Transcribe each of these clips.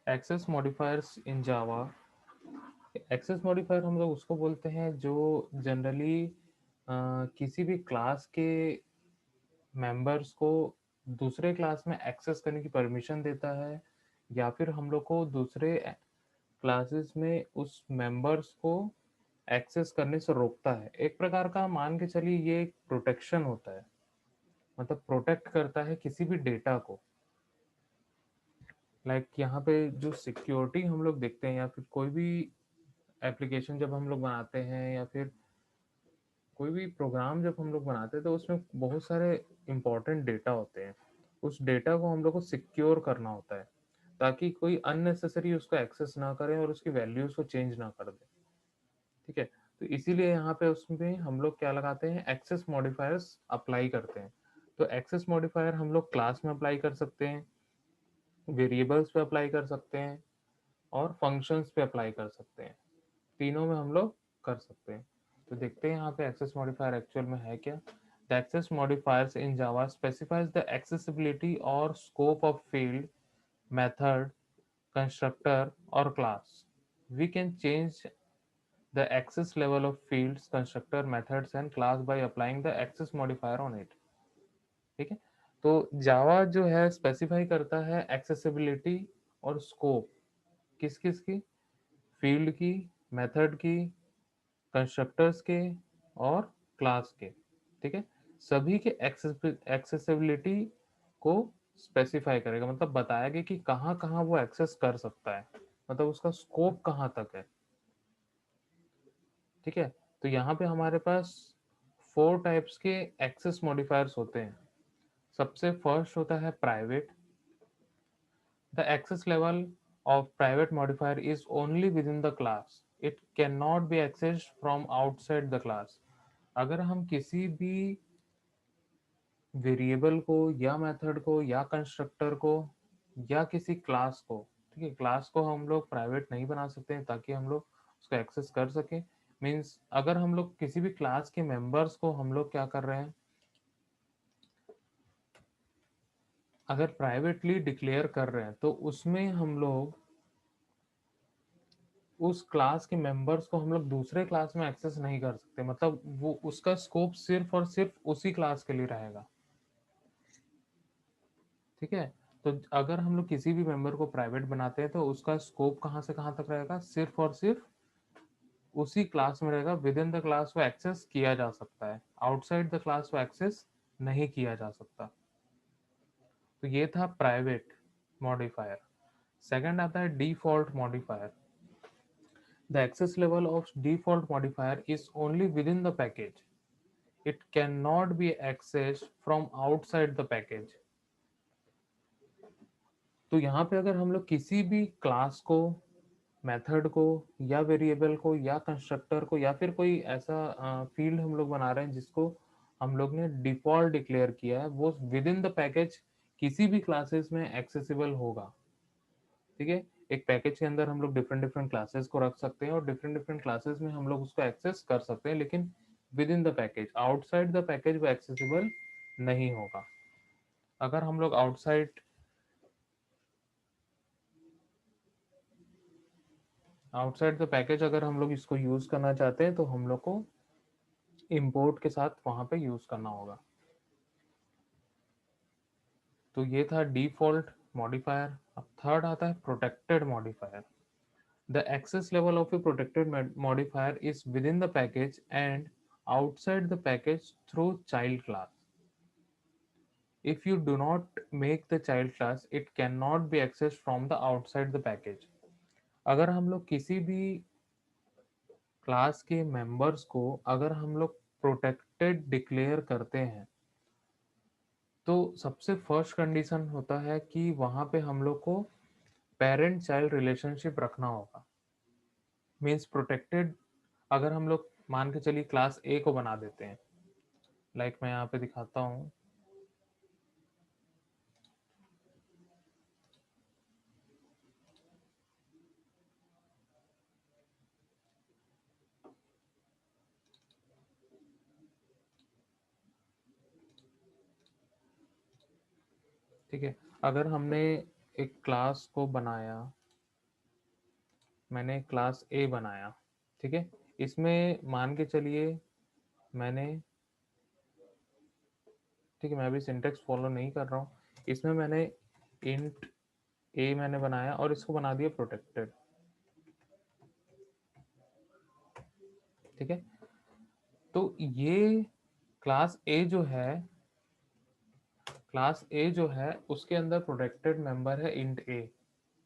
Access modifiers in Java. Access modifier हम लोग उसको बोलते हैं जो जनरली किसी भी क्लास के मेंबर्स को दूसरे क्लास में एक्सेस करने की परमिशन देता है, या फिर हम लोग को दूसरे क्लासेस में उस मेंबर्स को एक्सेस करने से रोकता है। एक प्रकार का मान के चलिए ये एक प्रोटेक्शन होता है, मतलब प्रोटेक्ट करता है किसी भी डेटा को। यहाँ पे जो सिक्योरिटी हम लोग देखते हैं, या फिर कोई भी एप्लीकेशन जब हम लोग बनाते हैं, या फिर कोई भी प्रोग्राम जब हम लोग बनाते हैं, तो उसमें बहुत सारे इंपॉर्टेंट डेटा होते हैं। उस डेटा को हम लोग को सिक्योर करना होता है, ताकि कोई अननेसेसरी उसको एक्सेस ना करे और उसकी वैल्यूज को चेंज ना कर दे। ठीक है, तो इसीलिए यहाँ पे उसमें हम लोग क्या लगाते हैं, एक्सेस मॉडिफायर्स अप्लाई करते हैं। तो एक्सेस मॉडिफायर हम लोग क्लास में अप्लाई कर सकते हैं, वेरिएबल्स पे अप्लाई कर सकते हैं, और फंक्शंस पे अप्लाई कर सकते हैं। तीनों में हम लोग कर सकते हैं। तो देखते हैं यहाँ पे एक्सेस मॉडिफायर एक्चुअल में है क्या। The access modifiers in Java specifies the accessibility और scope of field, method, constructor or class. We can change the access level of fields, constructor, methods and class by applying the access modifier on it. ठीक है, तो जावा जो है specify करता है accessibility और scope किस किस की, फील्ड की, मेथड की, कंस्ट्रक्टर्स के और क्लास के। ठीक है, सभी के एक्सेसिबिलिटी को स्पेसिफाई करेगा, मतलब बताएगा कि कहाँ कहाँ वो एक्सेस कर सकता है, मतलब उसका स्कोप कहाँ तक है। ठीक है, तो यहाँ पे हमारे पास 4 टाइप्स के एक्सेस मॉडिफायर्स होते हैं। सबसे फर्स्ट होता है private. The access level of private modifier is only within the class. It cannot be accessed from outside the class. अगर हम किसी भी वेरिएबल को या मेथड को या कंस्ट्रक्टर को या किसी क्लास को, ठीक है, क्लास को हम लोग प्राइवेट नहीं बना सकते हैं ताकि हम लोग उसको एक्सेस कर सके। मीन्स अगर हम लोग किसी भी क्लास के मेंबर्स को हम लोग क्या कर रहे हैं, अगर प्राइवेटली डिक्लेयर कर रहे हैं, तो उसमें हम लोग उस क्लास के मेंबर्स को हम लोग दूसरे क्लास में एक्सेस नहीं कर सकते, मतलब वो उसका स्कोप सिर्फ और सिर्फ उसी क्लास के लिए रहेगा। ठीक है, तो अगर हम लोग किसी भी मेंबर को प्राइवेट बनाते हैं, तो उसका स्कोप कहाँ से कहाँ तक रहेगा, सिर्फ और सिर्फ उसी क्लास में रहेगा। विद इन द क्लास वो एक्सेस किया जा सकता है, आउटसाइड द क्लास वो एक्सेस नहीं किया जा सकता। तो ये था प्राइवेट मॉडिफायर। सेकंड आता है default modifier. The access level of default modifier is only within the package. It can not be access from outside the package. तो यहाँ पे अगर हम लोग किसी भी क्लास को, मेथड को या वेरिएबल को या कंस्ट्रक्टर को या फिर कोई ऐसा फील्ड हम लोग बना रहे हैं जिसको हम लोग ने डिफॉल्ट डिक्लेयर किया है, वो विद इन द पैकेज किसी भी क्लासेस में एक्सेसिबल होगा। ठीक है, एक पैकेज के अंदर हम लोग डिफरेंट डिफरेंट क्लासेस को रख सकते हैं और डिफरेंट डिफरेंट क्लासेस में हम लोग उसको एक्सेस कर सकते हैं, लेकिन with in the package. Outside the package वो एक्सेसिबल नहीं होगा। अगर हम लोग आउटसाइड द पैकेज अगर हम लोग इसको यूज करना चाहते हैं, तो हम लोग को इंपोर्ट के साथ वहां पे यूज करना होगा। तो ये था डिफॉल्ट मॉडिफायर। अब थर्ड आता है protected modifier. The access level of a protected modifier is within the package and outside the package through child class. If you do not make the child class, it cannot be accessed from the outside the package. अगर हम लोग किसी भी class के members को अगर हम लोग प्रोटेक्टेड डिक्लेयर करते हैं, तो सबसे फर्स्ट कंडीशन होता है कि वहां पे हम लोग को पेरेंट चाइल्ड रिलेशनशिप रखना होगा। मीन्स प्रोटेक्टेड, अगर हम लोग मान के चलिए क्लास ए को बना देते हैं, मैं यहाँ पे दिखाता हूँ। ठीक है, अगर हमने एक क्लास को बनाया मैंने क्लास ए बनाया, ठीक है। इसमें मान के चलिए मैंने, ठीक है, मैं अभी सिंटेक्स फॉलो नहीं कर रहा हूँ। इसमें मैंने इंट ए मैंने बनाया और इसको बना दिया प्रोटेक्टेड, ठीक है। तो ये क्लास ए जो है, क्लास ए जो है उसके अंदर प्रोटेक्टेड मेंबर है इंट ए,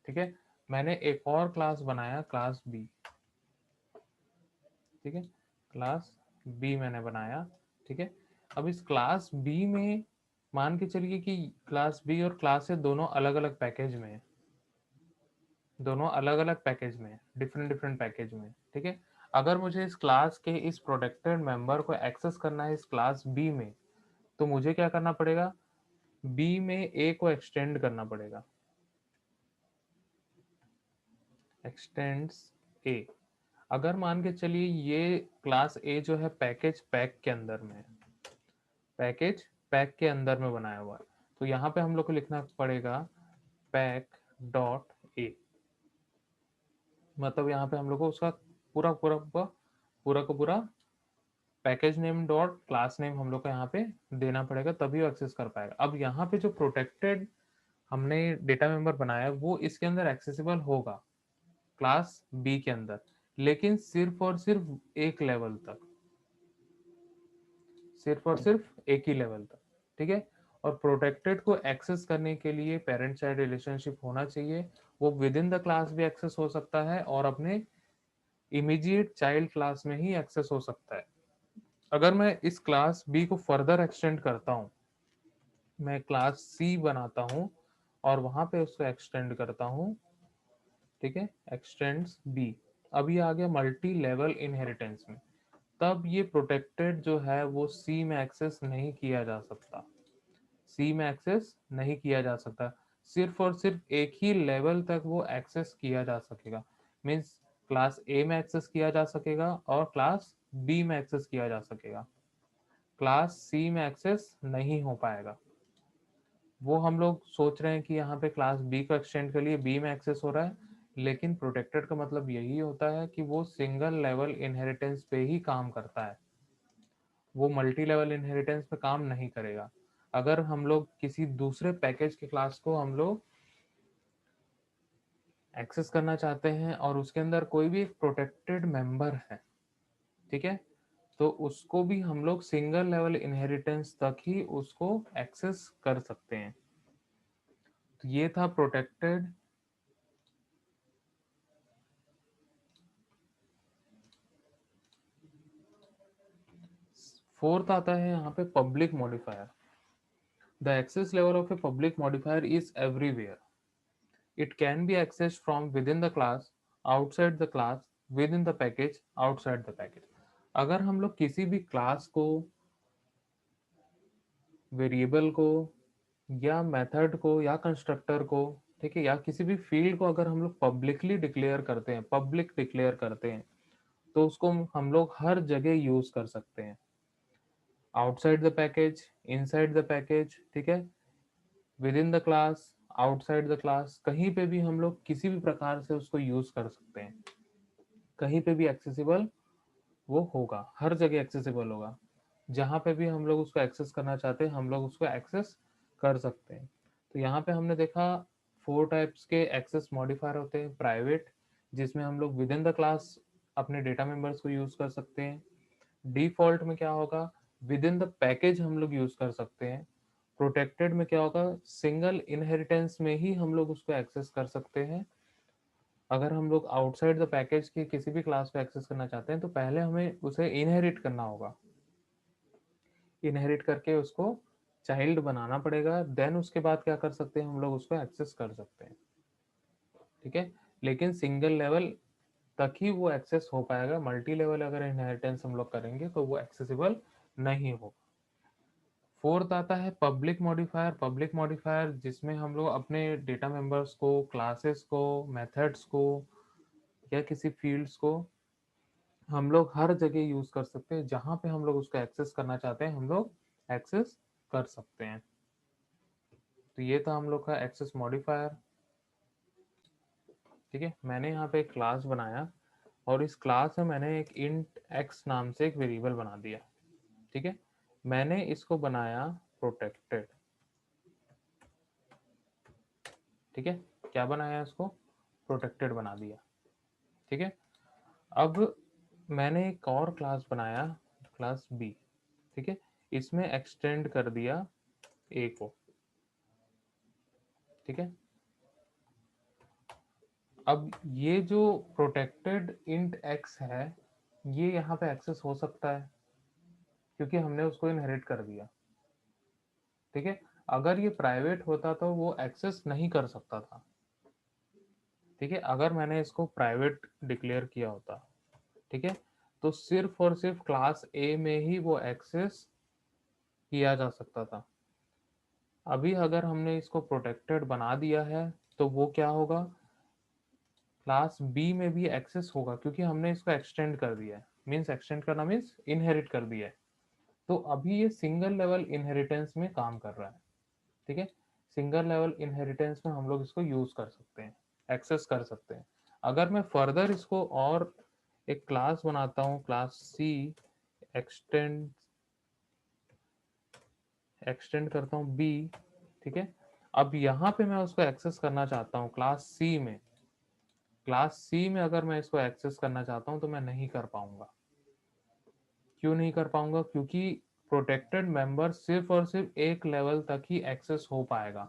ठीक है। मैंने एक और क्लास बनाया क्लास बी, ठीक है, क्लास बी मैंने बनाया, ठीक है। अब इस क्लास बी में मान के चलिए कि क्लास बी और क्लास ए दोनों अलग अलग पैकेज में है, दोनों अलग अलग पैकेज में, डिफरेंट डिफरेंट पैकेज में, ठीक है। अगर मुझे इस क्लास के इस प्रोटेक्टेड मेंबर को एक्सेस करना है इस क्लास बी में, तो मुझे क्या करना पड़ेगा, बी में ए को एक्सटेंड करना पड़ेगा, एक्सटेंड्स ए। अगर मान के चलिए ये क्लास ए जो है पैकेज पैक के अंदर में है, पैकेज पैक के अंदर में बनाया हुआ है, तो यहाँ पे हम लोग को लिखना पड़ेगा पैक डॉट ए। मतलब यहाँ पे हम लोग को उसका पूरा पूरा पूरा का पूरा package name dot class name हम लोग को यहाँ पे देना पड़ेगा, तभी वो एक्सेस कर पाएगा। अब यहाँ पे जो प्रोटेक्टेड हमने डेटा मेंबर बनाया वो इसके अंदर एक्सेसिबल होगा क्लास बी के अंदर, लेकिन सिर्फ और सिर्फ एक लेवल तक, सिर्फ और सिर्फ एक ही लेवल तक, ठीक है। और प्रोटेक्टेड को एक्सेस करने के लिए पेरेंट चाइल्ड रिलेशनशिप होना चाहिए। वो विद इन द क्लास भी एक्सेस हो सकता है और अपने इमीडिएट चाइल्ड क्लास में ही एक्सेस हो सकता है। अगर मैं इस क्लास बी को फर्दर एक्सटेंड करता हूँ, मैं क्लास सी बनाता हूँ और वहां पे उसको एक्सटेंड करता हूँ, ठीक है, एक्सटेंड्स बी। अब ये आ गया मल्टी लेवल इनहेरिटेंस में, तब ये प्रोटेक्टेड जो है वो सी में एक्सेस नहीं किया जा सकता, सी में एक्सेस नहीं किया जा सकता, सिर्फ और सिर्फ एक ही लेवल तक वो एक्सेस किया जा सकेगा। मीन्स क्लास ए में एक्सेस किया जा सकेगा और क्लास बी में एक्सेस किया जा सकेगा, क्लास सी में एक्सेस नहीं हो पाएगा। वो हम लोग सोच रहे हैं कि यहाँ पे क्लास बी को एक्सटेंड के लिए बी में एक्सेस हो रहा है, लेकिन प्रोटेक्टेड का मतलब यही होता है कि वो सिंगल लेवल इनहेरिटेंस पे ही काम करता है, वो मल्टी लेवल इनहेरिटेंस पे काम नहीं करेगा। अगर हम लोग किसी दूसरे पैकेज के क्लास को हम लोग एक्सेस करना चाहते हैं और उसके अंदर कोई भी एक प्रोटेक्टेड मेंबर है, ठीक है, तो उसको भी हम लोग सिंगल लेवल इनहेरिटेंस तक ही उसको एक्सेस कर सकते हैं। तो ये था प्रोटेक्टेड। फोर्थ आता है यहाँ पे public modifier. The access level of a public modifier is everywhere, it can be accessed from within the class, outside the class, within the package, outside the package. अगर हम लोग किसी भी class को, variable को या method को या कंस्ट्रक्टर को, ठीक है, या किसी भी फील्ड को अगर हम लोग पब्लिकली डिक्लेयर करते हैं, पब्लिक डिक्लेयर करते हैं, तो उसको हम लोग हर जगह यूज कर सकते हैं, outside the package, inside the package, ठीक है, within the class, outside the class, कहीं पे भी हम लोग किसी भी प्रकार से उसको यूज कर सकते हैं, कहीं पे भी एक्सेसिबल वो होगा, हर जगह एक्सेसिबल होगा, जहाँ पे भी हम लोग उसको एक्सेस करना चाहते हैं हम लोग उसको एक्सेस कर सकते हैं। तो यहाँ पे हमने देखा 4 टाइप्स के एक्सेस मॉडिफायर होते हैं। प्राइवेट, जिसमें हम लोग विद इन द क्लास अपने डेटा मेंबर्स को यूज कर सकते हैं। डिफॉल्ट में क्या होगा, विद इन द पैकेज हम लोग यूज कर सकते हैं। प्रोटेक्टेड में क्या होगा, सिंगल इनहेरिटेंस में ही हम लोग उसको एक्सेस कर सकते हैं। अगर हम लोग आउटसाइड द पैकेज की किसी भी क्लास को एक्सेस करना चाहते हैं तो पहले हमें उसे इनहेरिट करना होगा, इनहेरिट करके उसको चाइल्ड बनाना पड़ेगा, देन उसके बाद क्या कर सकते हैं, हम लोग उसको एक्सेस कर सकते हैं, ठीक है। लेकिन सिंगल लेवल तक ही वो एक्सेस हो पाएगा, मल्टी लेवल अगर इनहेरिटेंस हम लोग करेंगे तो वो एक्सेसिबल नहीं होगा। फोर्थ आता है पब्लिक मॉडिफायर। पब्लिक मॉडिफायर जिसमें हम लोग अपने डेटा मेंबर्स को, क्लासेस को, मेथड्स को या किसी फील्ड्स को हम लोग हर जगह यूज कर सकते हैं, जहां पे हम लोग उसको एक्सेस करना चाहते हैं हम लोग एक्सेस कर सकते हैं। तो ये था हम लोग का एक्सेस मॉडिफायर। ठीक है, मैंने यहाँ पे एक क्लास बनाया और इस क्लास में मैंने एक इंट एक्स नाम से एक वेरिएबल बना दिया। ठीक है, मैंने इसको बनाया प्रोटेक्टेड। ठीक है, क्या बनाया इसको, प्रोटेक्टेड बना दिया। ठीक है, अब मैंने एक और क्लास बनाया, क्लास बी। ठीक है, इसमें एक्सटेंड कर दिया ए को। ठीक है, अब ये जो प्रोटेक्टेड इंट एक्स है ये यहाँ पे एक्सेस हो सकता है क्योंकि हमने उसको इनहेरिट कर दिया। ठीक है, अगर ये प्राइवेट होता तो वो एक्सेस नहीं कर सकता था। ठीक है, अगर मैंने इसको प्राइवेट डिक्लेयर किया होता, ठीक है, तो सिर्फ और सिर्फ क्लास ए में ही वो एक्सेस किया जा सकता था। अभी अगर हमने इसको प्रोटेक्टेड बना दिया है तो वो क्या होगा, क्लास बी में भी एक्सेस होगा क्योंकि हमने इसको एक्सटेंड कर दिया है। मीन्स एक्सटेंड करना मीन्स इनहेरिट कर दिया है। तो अभी ये सिंगल लेवल इनहेरिटेंस में काम कर रहा है। ठीक है, सिंगल लेवल इनहेरिटेंस में हम लोग इसको यूज कर सकते हैं, एक्सेस कर सकते हैं। अगर मैं फर्दर इसको और एक क्लास बनाता हूँ, क्लास सी, एक्सटेंड एक्सटेंड करता हूँ बी। ठीक है, अब यहाँ पे मैं उसको एक्सेस करना चाहता हूँ क्लास सी में। क्लास सी में अगर मैं इसको एक्सेस करना चाहता हूँ तो मैं नहीं कर पाऊंगा। क्यों नहीं कर पाऊंगा, क्योंकि प्रोटेक्टेड मेंबर सिर्फ और सिर्फ एक लेवल तक ही एक्सेस हो पाएगा।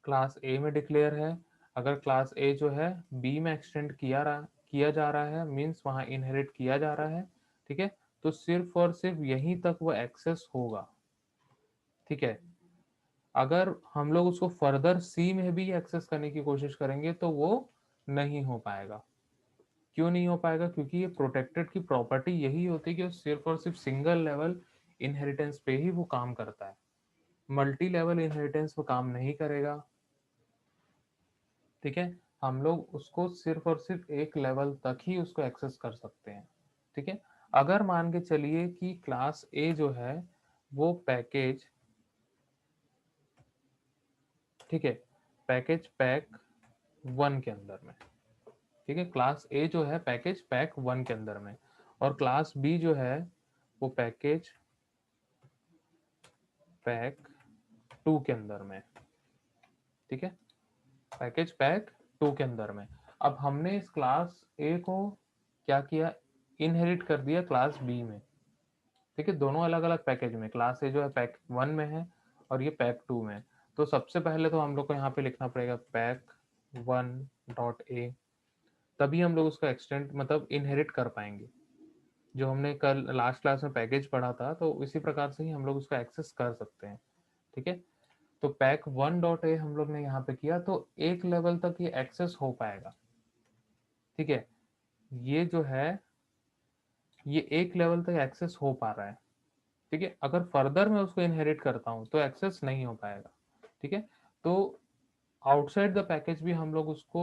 क्लास ए में डिक्लेयर है, अगर क्लास ए जो है बी में एक्सटेंड किया जा रहा है, मींस वहां इनहेरिट किया जा रहा है। ठीक है, तो सिर्फ और सिर्फ यहीं तक वो एक्सेस होगा। ठीक है, अगर हम लोग उसको फर्दर सी में भी एक्सेस करने की कोशिश करेंगे तो वो नहीं हो पाएगा। क्यों नहीं हो पाएगा, क्योंकि ये प्रोटेक्टेड की प्रॉपर्टी यही होती है कि वो सिर्फ और सिर्फ सिंगल लेवल इनहेरिटेंस पे ही वो काम करता है, मल्टी लेवल इनहेरिटेंस वो काम नहीं करेगा। ठीक है, हम लोग उसको सिर्फ और सिर्फ एक लेवल तक ही उसको एक्सेस कर सकते हैं। ठीक है, अगर मान के चलिए कि क्लास ए जो है वो पैकेज, ठीक है, पैकेज पैक 1 के अंदर में, ठीक है, क्लास ए जो है पैकेज पैक 1 के अंदर में, और क्लास बी जो है वो पैकेज पैक 2 के अंदर में। ठीक है, पैकेज पैक 2 के अंदर में। अब हमने इस क्लास ए को क्या किया, इनहेरिट कर दिया क्लास बी में। ठीक है, दोनों अलग अलग पैकेज में, क्लास ए जो है पैक 1 में है और ये पैक 2 में। तो सबसे पहले तो हम लोग को यहाँ पे लिखना पड़ेगा पैक 1 डॉट ए, तभी हम लोग उसका एक्सटेंड मतलब इनहेरिट कर पाएंगे। जो हमने कल लास्ट क्लास में पैकेज पढ़ा था तो इसी प्रकार से ही हम लोग उसका एक्सेस कर सकते हैं। ठीक है, तो पैक 1 डॉट ए हम लोग ने यहाँ पे किया तो एक लेवल तक ये एक्सेस हो पाएगा। ठीक है, ये जो है ये एक लेवल तक एक्सेस हो पा रहा है। ठीक है, अगर फर्दर मैं उसको इनहेरिट करता हूँ तो एक्सेस नहीं हो पाएगा। ठीक है, तो आउटसाइड द पैकेज भी हम लोग उसको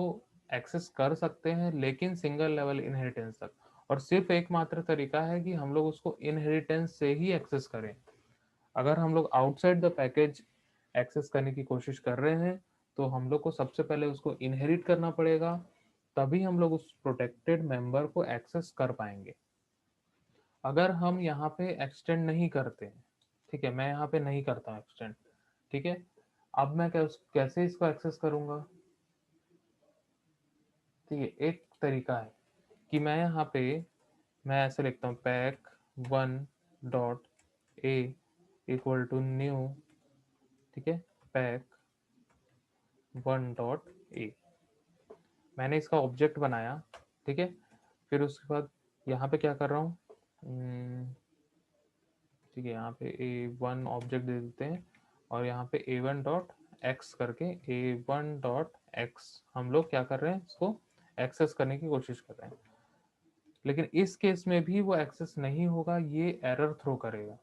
एक्सेस कर सकते हैं लेकिन सिंगल लेवल इनहेरिटेंस तक, और सिर्फ एकमात्र तरीका है कि हम लोग उसको इनहेरिटेंस से ही एक्सेस करें। अगर हम लोग आउटसाइड द पैकेज एक्सेस करने की कोशिश कर रहे हैं तो हम लोग को सबसे पहले उसको इनहेरिट करना पड़ेगा, तभी हम लोग उस प्रोटेक्टेड मेंबर को एक्सेस कर पाएंगे। अगर हम यहाँ पे एक्सटेंड नहीं करते, ठीक है, मैं यहाँ पे नहीं करता हूँ एक्सटेंड। ठीक है, अब मैं कैसे इसको एक्सेस करूंगा। ठीक है, एक तरीका है कि मैं यहाँ पे मैं ऐसे लिखता हूँ pack 1 dot a equal to new, ठीक है, पैक 1 डॉट ए। मैंने इसका ऑब्जेक्ट बनाया। ठीक है, फिर उसके बाद यहाँ पे क्या कर रहा हूँ, ठीक है, यहाँ पे A1 ऑब्जेक्ट दे देते हैं और यहाँ पे A1 डॉट एक्स करके A1 डॉट एक्स हम लोग क्या कर रहे हैं, इसको एक्सेस करने की कोशिश कर रहे हैं। लेकिन इस केस में भी वो एक्सेस नहीं होगा, ये एरर थ्रो करेगा।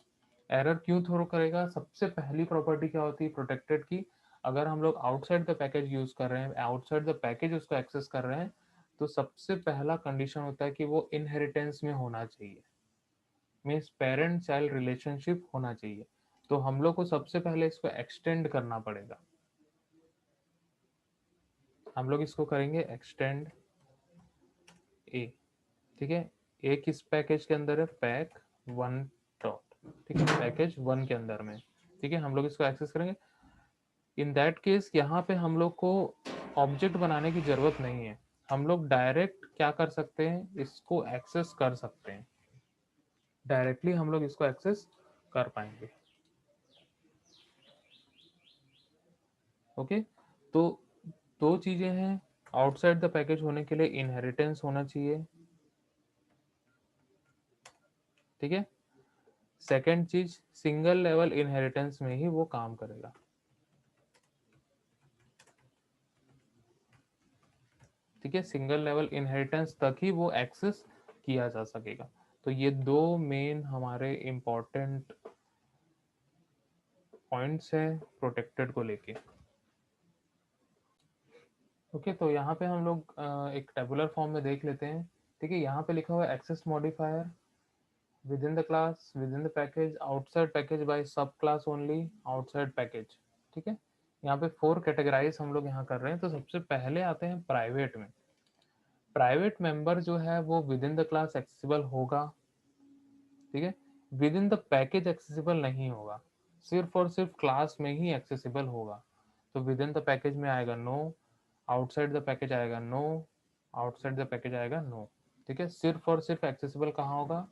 एरर क्यों थ्रो करेगा, सबसे पहली प्रॉपर्टी क्या होती है प्रोटेक्टेड की, अगर हम लोग आउटसाइड द पैकेज यूज कर रहे हैं, आउटसाइड द पैकेज उसको एक्सेस कर रहे हैं, तो सबसे पहला कंडीशन होता है कि वो इनहेरिटेंस में होना चाहिए, मीन्स पेरेंट चाइल्ड रिलेशनशिप होना चाहिए। तो हम लोग को सबसे पहले इसको एक्सटेंड करना पड़ेगा। हम लोग इसको करेंगे एक्सटेंड ए, ठीक है। ए किस पैकेज के अंदर है, पैक 1 डॉट, ठीक है, पैकेज 1 के अंदर में, ठीक है। हम लोग इसको एक्सेस करेंगे। इन दैट केस यहाँ पे हम लोग को ऑब्जेक्ट बनाने की जरूरत नहीं है, हम लोग डायरेक्ट क्या कर सकते हैं, इसको एक्सेस कर सकते हैं, डायरेक्टली हम लोग इसको एक्सेस कर पाएंगे। ओके, तो दो चीजें हैं, आउटसाइड द पैकेज होने के लिए इनहेरिटेंस होना चाहिए, ठीक है। सेकेंड चीज, सिंगल लेवल इनहेरिटेंस में ही वो काम करेगा, ठीक है। सिंगल लेवल इनहेरिटेंस तक ही वो एक्सेस किया जा सकेगा। तो ये दो मेन हमारे इम्पोर्टेंट पॉइंट्स है प्रोटेक्टेड को लेके। ओके, तो यहाँ पे हम लोग एक टेबुलर फॉर्म में देख लेते हैं, ठीक है। यहाँ पे लिखा हुआ है access modifier within the class, within the package, outside package by subclass only, outside package, ठीक है। यहाँ पे 4 कैटेगराइज हम लोग यहाँ कर रहे हैं। तो सबसे पहले आते हैं प्राइवेट में। प्राइवेट मेंबर जो है वो with in the class accessible होगा, ठीक है। Within the package accessible नहीं होगा, सिर्फ और सिर्फ क्लास में ही एक्सेसिबल होगा। तो विद इन द पैकेज में आएगा नो, आउटसाइड द पैकेज आएगा नो, आउटसाइड द पैकेज आएगा नो, ठीक है। सिर्फ और सिर्फ एक्सेसिबल कहाँ होगा,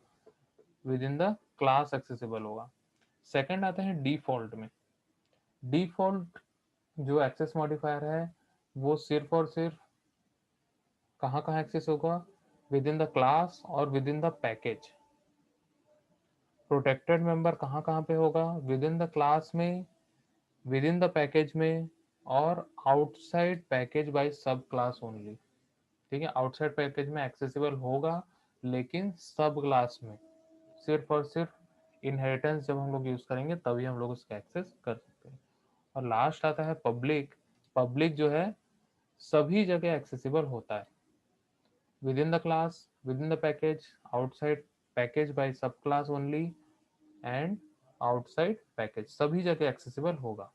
with in the class accessible होगा। सेकंड आता है डिफॉल्ट में। डिफॉल्ट जो एक्सेस मॉडिफायर है वो सिर्फ और सिर्फ कहाँ कहाँ एक्सेस होगा, विद इन द क्लास और with in the package. Protected member कहाँ कहाँ पे होगा, विद इन द क्लास में, विद इन द पैकेज में, और outside package by subclass only, ठीक है। आउटसाइड पैकेज में एक्सेसिबल होगा लेकिन सब क्लास में, सिर्फ और सिर्फ इनहेरिटेंस जब हम लोग यूज करेंगे तभी हम लोग उसका एक्सेस कर सकते हैं। और लास्ट आता है पब्लिक। पब्लिक जो है सभी जगह एक्सेसिबल होता है, within the class, within the package, outside package by subclass only, and outside package, सभी जगह एक्सेसिबल होगा।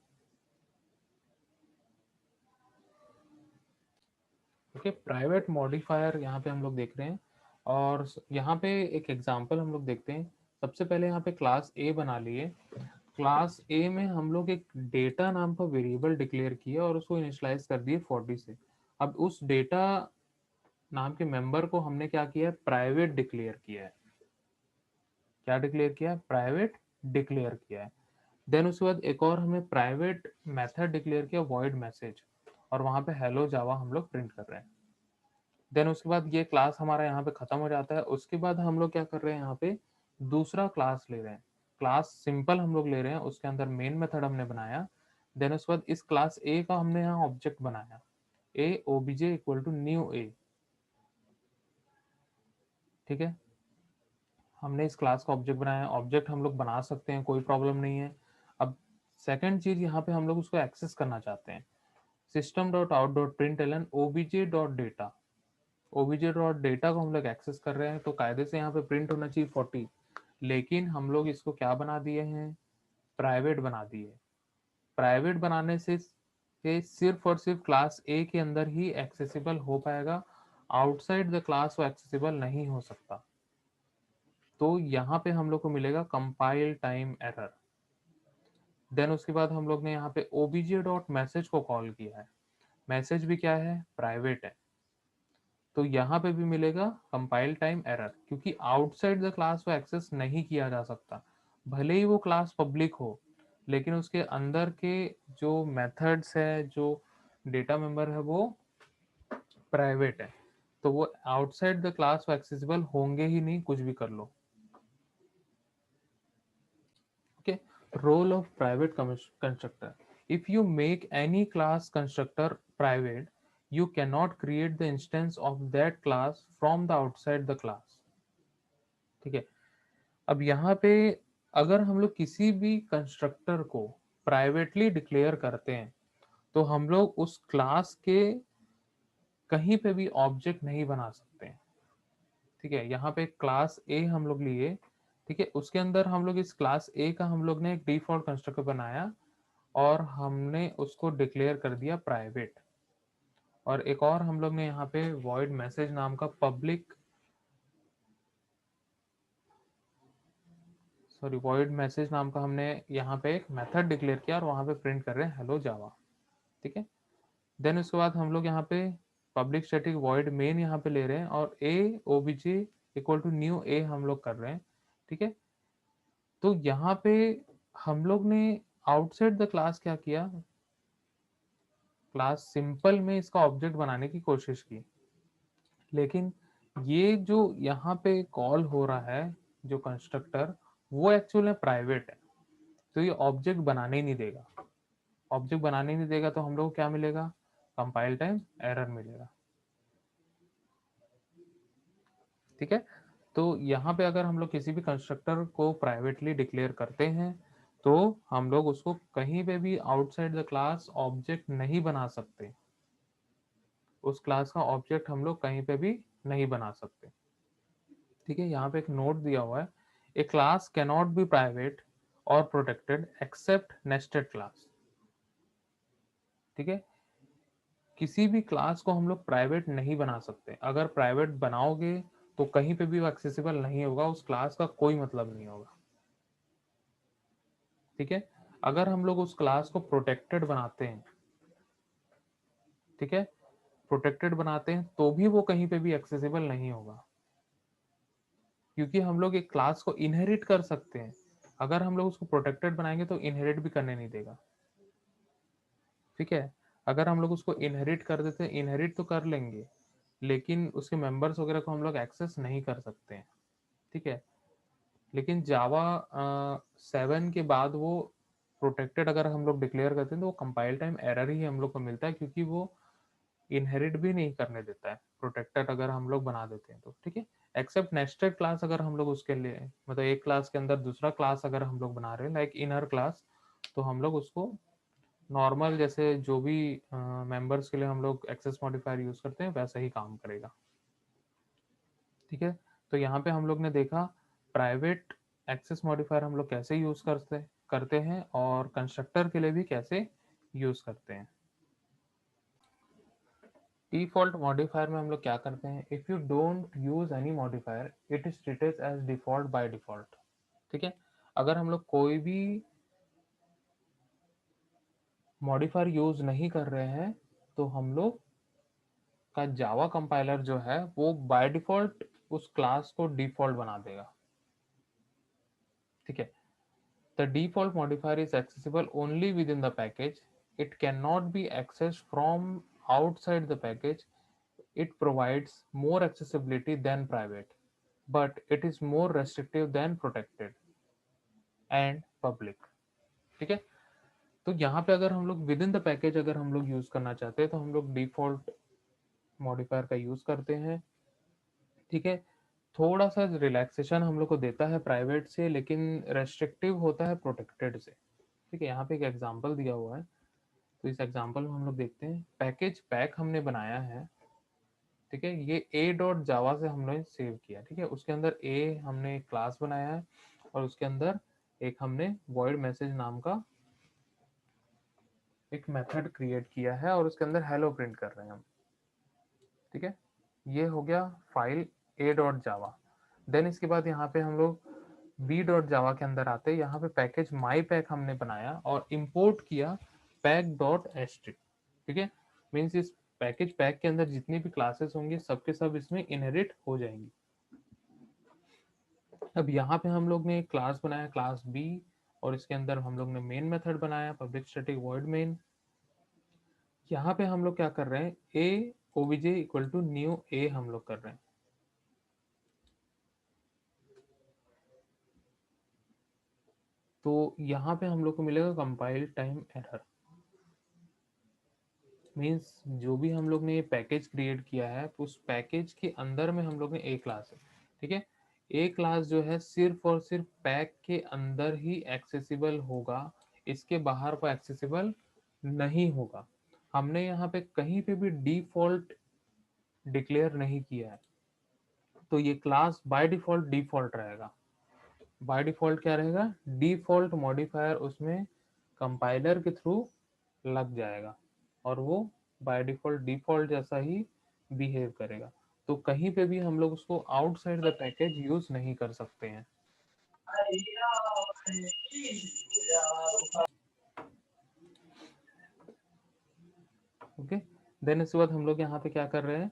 ओके, प्राइवेट मॉडिफायर यहाँ पे हम लोग देख रहे हैं, और यहाँ पे एक एग्जांपल हम लोग देखते हैं। सबसे पहले यहाँ पे क्लास ए बना लिए। क्लास ए में हम लोग एक डेटा नाम का वेरिएबल डिक्लेयर किया और उसको इनिशियलाइज कर दिए 40 से। अब उस डेटा नाम के मेंबर को हमने क्या किया है, प्राइवेट डिक्लेयर किया है। क्या डिक्लेयर किया है, प्राइवेट डिक्लेयर किया है। देन उसके बाद एक और हमने प्राइवेट मेथड डिक्लेयर किया, वॉइड मैसेज, और वहां पे हेलो जावा हम लोग प्रिंट कर रहे हैं। देन उसके बाद ये क्लास हमारा यहाँ पे खत्म हो जाता है। उसके बाद हम लोग क्या कर रहे हैं, यहाँ पे दूसरा क्लास ले रहे हैं। क्लास सिंपल हम लोग ले रहे हैं, उसके अंदर मेन मेथड हमने बनाया। देन उसके बाद इस क्लास ए का हमने यहाँ ऑब्जेक्ट बनाया, ए ओबीजे इक्वल टू न्यू ए, ठीक है। हमने इस क्लास का ऑब्जेक्ट बनाया, ऑब्जेक्ट हम लोग बना सकते हैं, कोई प्रॉब्लम नहीं है। अब सेकंड चीज यहाँ पे हम लोग उसको एक्सेस करना चाहते हैं, system dot out dot println obj dot data, obj dot data को हम लोग एक्सेस कर रहे हैं। तो कायदे से यहाँ पे प्रिंट होना चाहिए 40, लेकिन हम लोग इसको क्या बना दिए हैं, प्राइवेट बना दिए। प्राइवेट बनाने से सिर्फ और सिर्फ क्लास ए के अंदर ही एक्सेसिबल हो पाएगा, आउटसाइड द क्लास वो एक्सेसिबल नहीं हो सकता। तो यहाँ पे हम लोग को मिलेगा कंपाइल टाइम एरर। देन उसके बाद हम लोग ने यहाँ पे obj डॉट मैसेज को कॉल किया है, मैसेज भी क्या है, प्राइवेट है। तो यहाँ पे भी मिलेगा कंपाइल टाइम एरर, क्योंकि आउटसाइड द क्लास वो एक्सेस नहीं किया जा सकता। भले ही वो क्लास पब्लिक हो, लेकिन उसके अंदर के जो मेथड्स है, जो डेटा मेंबर है, वो प्राइवेट है। तो वो आउटसाइड द क्लास वो एक्सेसिबल होंगे ही नहीं, कुछ भी कर लो। Okay, role of private constructor. If you make any class constructor private, you cannot create the instance of that class from the outside the class. ठीक है। अब यहाँ पे अगर हम लोग किसी भी कंस्ट्रक्टर को प्राइवेटली डिक्लेयर करते हैं तो हम लोग उस क्लास के कहीं पे भी ऑब्जेक्ट नहीं बना सकते हैं, ठीक है। यहाँ पे क्लास ए हम लोग लिए, ठीक है, उसके अंदर हम लोग इस क्लास ए का हम लोग ने एक डिफॉल्ट कंस्ट्रक्टर बनाया और हमने उसको डिक्लेयर कर दिया प्राइवेट। और एक और हम लोग ने यहाँ पे void message नाम का void message नाम का हमने यहाँ पे एक मेथड डिक्लेयर किया और वहाँ पे प्रिंट कर रहे हैं हेलो जावा। ठीक है, देन उसके बाद हम लोग यहाँ पे पब्लिक स्टैटिक void मेन यहाँ पे ले रहे हैं और a obj equal to new a हम लोग कर रहे हैं। ठीक है, तो यहाँ पे हम लोग ने आउटसाइड द क्लास क्या किया, क्लास सिंपल में इसका ऑब्जेक्ट बनाने की कोशिश की, लेकिन ये जो यहाँ पे कॉल हो रहा है जो कंस्ट्रक्टर, वो एक्चुअल में प्राइवेट है, तो ये ऑब्जेक्ट बनाने ही नहीं देगा। ऑब्जेक्ट बनाने नहीं देगा तो हम लोग को क्या मिलेगा, कंपाइल टाइम एरर मिलेगा। ठीक है, तो यहाँ पे अगर हम लोग किसी भी कंस्ट्रक्टर को प्राइवेटली डिक्लेयर करते हैं तो हम लोग उसको कहीं पे भी आउटसाइड द क्लास ऑब्जेक्ट नहीं बना सकते, उस क्लास का ऑब्जेक्ट हम लोग कहीं पे भी नहीं बना सकते। ठीक है, यहाँ पे एक नोट दिया हुआ है, a class can not be private और प्रोटेक्टेड एक्सेप्ट नेस्टेड क्लास। ठीक है, किसी भी क्लास को हम लोग प्राइवेट नहीं बना सकते, अगर प्राइवेट बनाओगे तो कहीं पे भी वो एक्सेसिबल नहीं होगा, उस क्लास का कोई मतलब नहीं होगा। ठीक है, अगर हम लोग उस क्लास को प्रोटेक्टेड बनाते हैं, ठीक है, प्रोटेक्टेड बनाते हैं तो भी वो कहीं पे भी एक्सेसिबल नहीं होगा, क्योंकि हम लोग एक क्लास को इनहेरिट कर सकते हैं। अगर हम लोग उसको प्रोटेक्टेड बनाएंगे तो इनहेरिट भी करने नहीं देगा। ठीक है, अगर हम लोग उसको इनहेरिट कर देते हैं, इनहेरिट तो कर लेंगे लेकिन उसके मेंबर्स वगैरह को हम लोग एक्सेस नहीं कर सकते हैं। ठीक है, लेकिन जावा 7 के बाद वो प्रोटेक्टेड अगर हम लोग डिक्लेयर करते हैं तो वो कंपाइल टाइम एरर ही हम लोग को मिलता है, क्योंकि वो इनहेरिट भी नहीं करने देता है प्रोटेक्टेड अगर हम लोग बना देते हैं तो। ठीक है, एक्सेप्ट नेस्टेड क्लास अगर हम लोग उसके लिए, मतलब एक क्लास के अंदर दूसरा क्लास अगर हम लोग बना रहे हैं लाइक इनर क्लास, तो हम लोग उसको नॉर्मल जैसे जो भी मेंबर्स के लिए हम लोग एक्सेस मॉडिफायर यूज करते हैं वैसा ही काम करेगा। ठीक है, तो यहाँ पे हम लोग ने देखा प्राइवेट एक्सेस मॉडिफायर हम लोग कैसे यूज करते हैं और कंस्ट्रक्टर के लिए भी कैसे यूज करते हैं। डिफॉल्ट मॉडिफायर में हम लोग क्या करते हैं, if you don't use any modifier it is treated as default by default. ठीक है, अगर हम लोग कोई भी मॉडिफायर यूज नहीं कर रहे हैं तो हम लोग का जावा कंपाइलर जो है वो बाय डिफॉल्ट उस क्लास को डिफॉल्ट बना देगा। ठीक है, the default modifier is accessible only within the package, it can not be accessed from outside the package, it provides more accessibility than private, but it is more restrictive than protected and public। ठीक है, तो यहाँ पे अगर हम लोग with in the package अगर हम लोग यूज करना चाहते हैं तो हम लोग डिफॉल्ट मॉडिफायर का यूज करते हैं। ठीक है, थोड़ा सा रिलैक्सेशन हम लोग को देता है प्राइवेट से, लेकिन रेस्ट्रिक्टिव होता है प्रोटेक्टेड से। ठीक है, यहाँ पे एक एग्जांपल दिया हुआ है, तो इस एग्जांपल में हम लोग देखते हैं पैकेज पैक हमने बनाया है। ठीक है, ये a डॉट जावा से हमने सेव किया। ठीक है, उसके अंदर a हमने क्लास बनाया है और उसके अंदर एक हमने void मैसेज नाम का एक मेथड क्रिएट किया है और उसके अंदर हेलो प्रिंट कर रहे हैं हम। ठीक है, ये हो गया file a dot Java. Then इसके बाद यहाँ पे हम लोग b डॉट जावा के अंदर आते हैं, यहाँ पे पैकेज माई पैक हमने बनाया और इम्पोर्ट किया पैक डॉट एच। ठीक है, मीन्स इस पैकेज पैक के अंदर जितनी भी क्लासेस होंगी सबके सब इसमें इनहेरिट हो जाएंगी। अब यहाँ पे हम लोग ने एक क्लास बनाया क्लास बी और इसके अंदर हम लोग ने मेन मेथड बनाया पब्लिक स्टैटिक वॉइड मेन। यहाँ पे हम लोग क्या कर रहे हैं, ए ओबीजे इक्वल टू न्यू ए हम लोग कर रहे हैं। तो यहाँ पे हम लोग को मिलेगा कंपाइल टाइम एरर, मीन्स जो भी हम लोग ने ये पैकेज क्रिएट किया है उस पैकेज के अंदर में हम लोग ने ए क्लास है। ठीक है, ए क्लास जो है सिर्फ और सिर्फ पैक के अंदर ही एक्सेसिबल होगा, इसके बाहर को एक्सेसिबल नहीं होगा। हमने यहाँ पे कहीं पे भी डिफॉल्ट डिक्लेयर नहीं किया है, तो ये क्लास बाय डिफॉल्ट डिफॉल्ट रहेगा। बाय डिफॉल्ट क्या रहेगा, डिफॉल्ट मॉडिफायर उसमें कंपाइलर के थ्रू लग जाएगा और वो बाय डिफॉल्ट जैसा ही बिहेव करेगा। तो कहीं पे भी हम लोग उसको आउटसाइड द पैकेज यूज नहीं कर सकते हैं। ओके, देन इसके बाद हम लोग यहाँ पे क्या कर रहे हैं,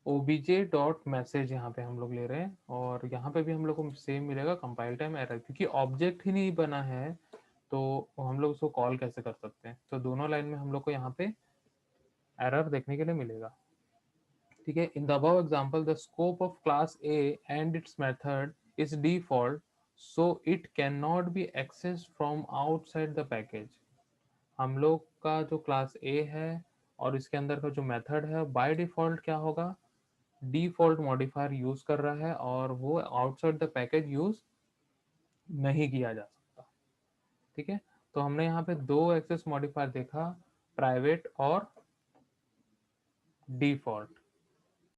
obj.message यहाँ पे हम लोग ले रहे हैं, और यहाँ पे भी हम लोग को सेम मिलेगा कंपाइल टाइम एरर, क्योंकि ऑब्जेक्ट ही नहीं बना है तो हम लोग उसको कॉल कैसे कर सकते हैं। तो दोनों लाइन में हम लोग को यहाँ पे एरर देखने के लिए मिलेगा। ठीक है, in the above example the scope of class A and its method is default, so it can not be access from outside the package. हम लोग का जो क्लास ए है और इसके अंदर का जो मेथड है बाय डिफॉल्ट क्या होगा, डिफॉल्ट मॉडिफायर यूज कर रहा है और वो आउटसाइड द पैकेज यूज नहीं किया जा सकता। ठीक है, तो हमने यहाँ पे दो एक्सेस मॉडिफायर देखा, प्राइवेट और डिफॉल्ट।